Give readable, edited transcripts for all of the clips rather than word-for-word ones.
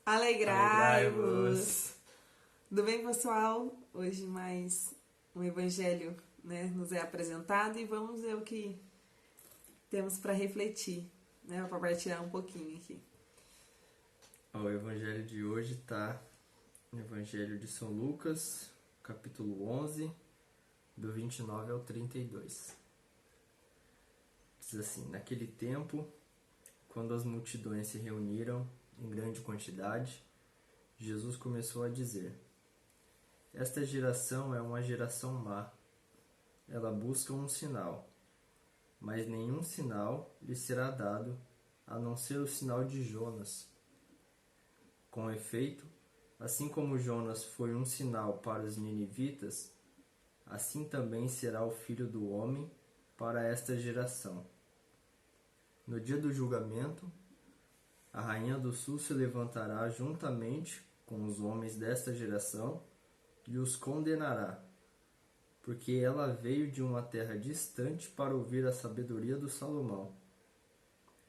Alegrai-vos! Tudo bem, pessoal? Hoje mais um evangelho, nos é apresentado e vamos ver o que temos para refletir, para compartilhar um pouquinho aqui. O evangelho de hoje está no Evangelho de São Lucas, capítulo 11, do 29 ao 32. Diz assim: naquele tempo, quando as multidões se reuniram em grande quantidade, Jesus começou a dizer: esta geração é uma geração má. Ela busca um sinal, mas nenhum sinal lhe será dado, a não ser o sinal de Jonas. Com efeito, assim como Jonas foi um sinal para os ninivitas, assim também será o Filho do Homem para esta geração. No dia do julgamento, a rainha do sul se levantará juntamente com os homens desta geração e os condenará, porque ela veio de uma terra distante para ouvir a sabedoria do Salomão.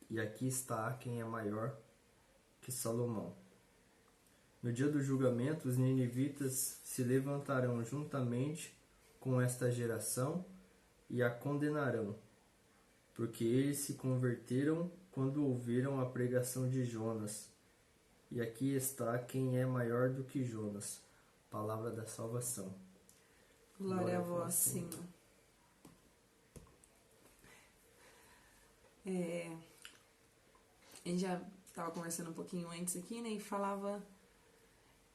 E aqui está quem é maior que Salomão. No dia do julgamento, os ninivitas se levantarão juntamente com esta geração e a condenarão, porque eles se converteram quando ouviram a pregação de Jonas. E aqui está quem é maior do que Jonas. Palavra da salvação. Glória a vós, Senhor. A gente já estava conversando um pouquinho antes aqui, e falava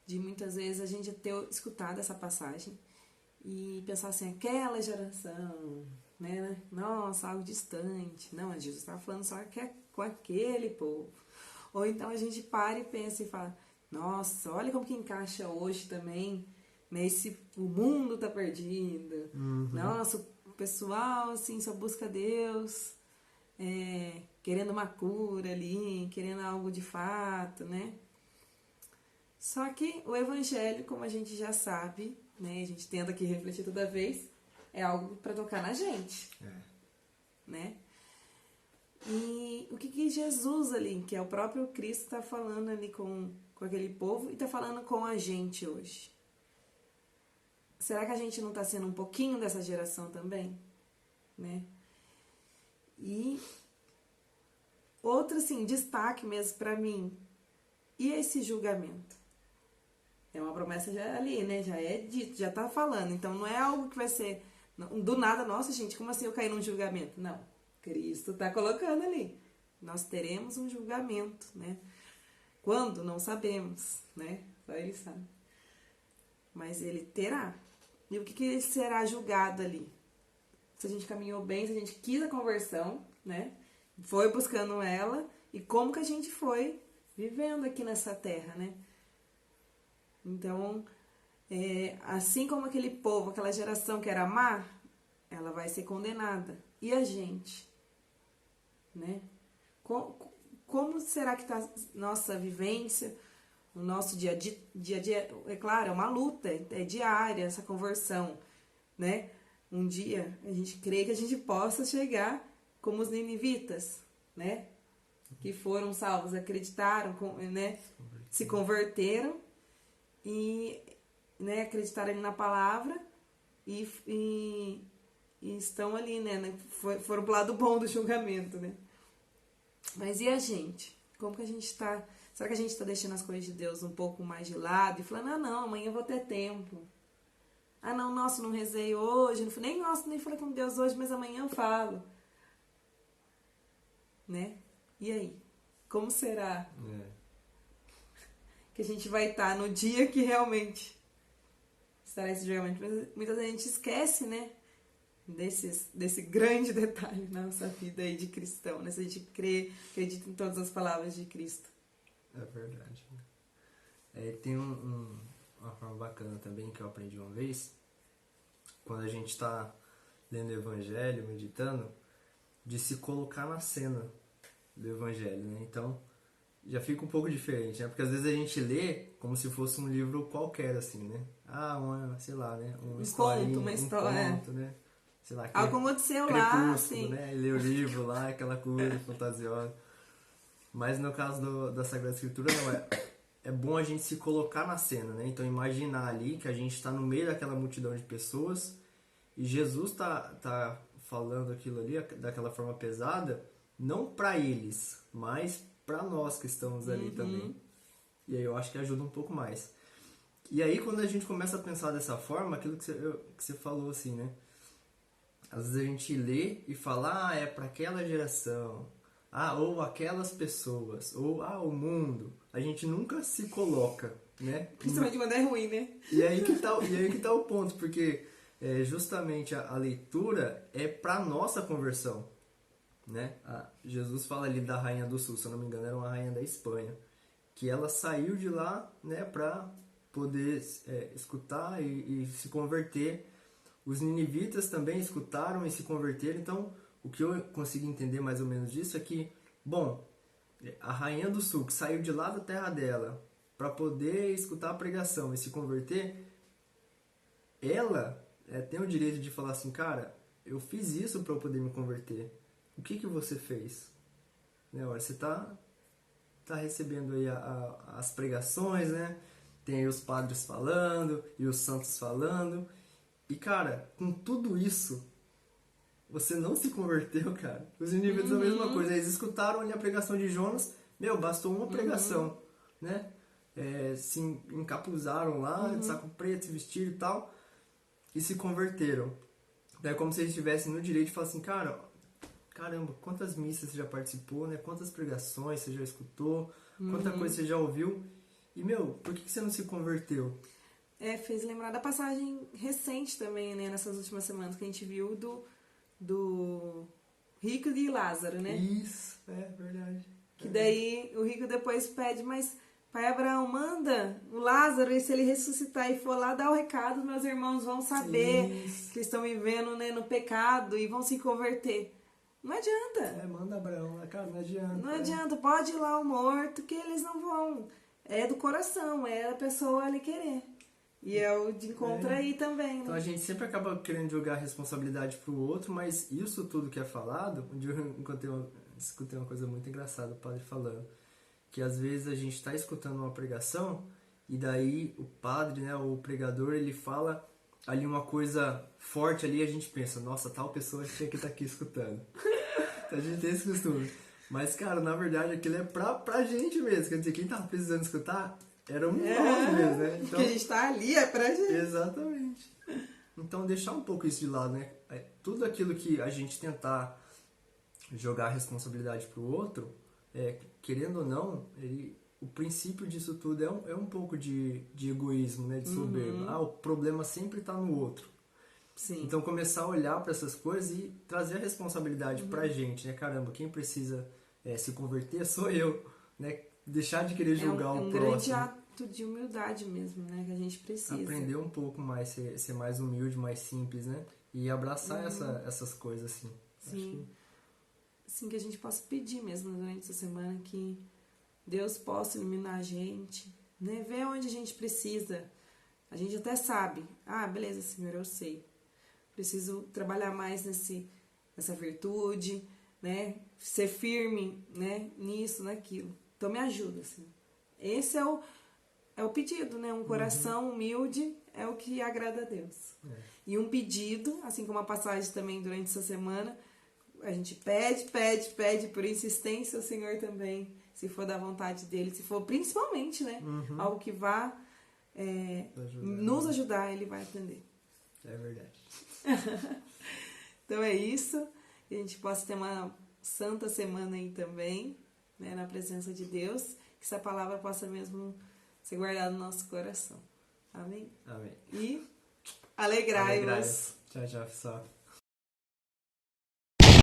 de muitas vezes a gente ter escutado essa passagem e pensar assim, aquela geração, nossa, algo distante. Não, Jesus estava falando só com aquele povo. Ou então a gente para e pensa e fala, nossa, olha como que encaixa hoje também, o mundo tá perdido. Nossa, o pessoal assim só busca Deus, querendo uma cura ali, querendo algo de fato, Só que o evangelho, como a gente já sabe, a gente tenta aqui refletir toda vez, é algo para tocar na gente, E o que Jesus ali, que é o próprio Cristo, está falando ali com aquele povo e está falando com a gente hoje? Será que a gente não está sendo um pouquinho dessa geração também? E outro, assim, destaque mesmo para mim, e esse julgamento? É uma promessa já ali, já é dito, já está falando, então não é algo que vai ser do nada, nossa gente, como assim eu caí num julgamento? Não. Cristo está colocando ali. Nós teremos um julgamento, Quando? Não sabemos, Só Ele sabe. Mas Ele terá. E o que ele será julgado ali? Se a gente caminhou bem, se a gente quis a conversão, Foi buscando ela, e como que a gente foi vivendo aqui nessa terra, Então, assim como aquele povo, aquela geração que era má, ela vai ser condenada. E a gente? Como será que está nossa vivência, o nosso dia a dia? É claro, é uma luta, é diária essa conversão, Um dia a gente crê que a gente possa chegar como os ninivitas, Que foram salvos, acreditaram, se converteram e acreditaram ali na palavra e estão ali, foram pro lado bom do julgamento, Mas e a gente? Como que a gente está? Será que a gente está deixando as coisas de Deus um pouco mais de lado e falando, não, amanhã eu vou ter tempo. Não, nossa, não rezei hoje, nem falei com Deus hoje, mas amanhã eu falo. E aí? Como será que a gente vai estar no dia que realmente estará esse julgamento? Muitas vezes a gente esquece, desse grande detalhe na nossa vida aí de cristão, Se a gente acredita em todas as palavras de Cristo. É verdade. Tem uma forma bacana também que eu aprendi uma vez, quando a gente está lendo o Evangelho, meditando, de se colocar na cena do Evangelho, Então, já fica um pouco diferente, Porque às vezes a gente lê como se fosse um livro qualquer, assim, sei lá, uma história, uma história, conto, sei lá, algo aconteceu lá, assim. Ler o livro lá, aquela coisa fantasiosa. Mas no caso da Sagrada Escritura, não, é é bom a gente se colocar na cena, né? Então imaginar ali que a gente está no meio daquela multidão de pessoas e Jesus tá falando aquilo ali daquela forma pesada, não para eles, mas para nós que estamos ali também. E aí eu acho que ajuda um pouco mais. E aí quando a gente começa a pensar dessa forma, aquilo que você falou assim, né? Às vezes a gente lê e fala, é para aquela geração, ou aquelas pessoas, ou o mundo. A gente nunca se coloca, né? Principalmente quando é ruim, né? E aí que tá o ponto, porque justamente a leitura é para nossa conversão, né? Jesus fala ali da Rainha do Sul, se eu não me engano, era uma rainha da Espanha, que ela saiu de lá, né, para poder escutar e se converter. Os ninivitas também escutaram e se converteram. Então, o que eu consegui entender mais ou menos disso é que, bom, a Rainha do Sul, que saiu de lá da terra dela para poder escutar a pregação e se converter, ela tem o direito de falar assim, cara, eu fiz isso para eu poder me converter. O que você fez? Né, olha, você tá recebendo aí as pregações, né? Tem aí os padres falando e os santos falando. E, cara, com tudo isso, você não se converteu, cara. Os ninivitas a mesma coisa. Eles escutaram ali a pregação de Jonas. Bastou uma pregação, né? Se encapuzaram lá, de saco preto, se vestiram e tal. E se converteram. Daí como se eles estivessem no direito de falar assim, caramba, quantas missas você já participou, né? Quantas pregações você já escutou, quanta coisa você já ouviu. E, por que você não se converteu? Fez lembrar da passagem recente também, né? Nessas últimas semanas que a gente viu do rico e Lázaro, né? Isso, verdade. Que daí o rico depois pede, mas Pai Abraão, manda o Lázaro, e se ele ressuscitar e for lá dar o recado, meus irmãos vão saber que estão vivendo, né, no pecado e vão se converter. Não adianta. Manda Abraão lá, cara, não adianta. Não adianta, pode ir lá o morto, que eles não vão. É do coração, é a pessoa ali querer. E é o de encontro aí também, né? Então a gente sempre acaba querendo jogar a responsabilidade pro outro, mas isso tudo que é falado, um dia eu escutei uma coisa muito engraçada, o padre falando, que às vezes a gente está escutando uma pregação e daí o padre, né, o pregador, ele fala ali uma coisa forte ali e a gente pensa, nossa, tal pessoa tinha que estar aqui escutando. Então a gente tem esse costume. Mas, cara, na verdade aquilo é pra gente mesmo, quer dizer, quem tava precisando escutar éramos nós mesmo, né? Então, porque a gente tá ali, é pra gente. Exatamente. Então deixar um pouco isso de lado, né? Tudo aquilo que a gente tentar jogar a responsabilidade pro outro, querendo ou não, o princípio disso tudo é um pouco de egoísmo, né? De soberba. O problema sempre tá no outro. Sim. Então começar a olhar para essas coisas e trazer a responsabilidade pra gente, né? Caramba, quem precisa se converter sou eu, né? Deixar de querer julgar o próximo. É um grande ato de humildade mesmo, né? Que a gente precisa. Aprender um pouco mais, ser mais humilde, mais simples, né? E abraçar essas coisas, assim. Sim. Assim, que a gente possa pedir mesmo durante essa semana que Deus possa iluminar a gente, né? Ver onde a gente precisa. A gente até sabe. Beleza, Senhor, eu sei. Preciso trabalhar mais nessa virtude, né? Ser firme, né? Nisso, naquilo. Então me ajuda, assim. Esse é o pedido, né? Um coração humilde é o que agrada a Deus. E um pedido, assim como a passagem também durante essa semana, a gente pede por insistência ao Senhor também, se for da vontade dele, se for principalmente, né? Algo que vá nos ajudar, ele vai atender. É verdade. Então é isso. Que a gente possa ter uma santa semana aí também, né, na presença de Deus, que essa palavra possa mesmo ser guardada no nosso coração. Amém? Amém. E alegrai-vos. Tchau, tchau, pessoal.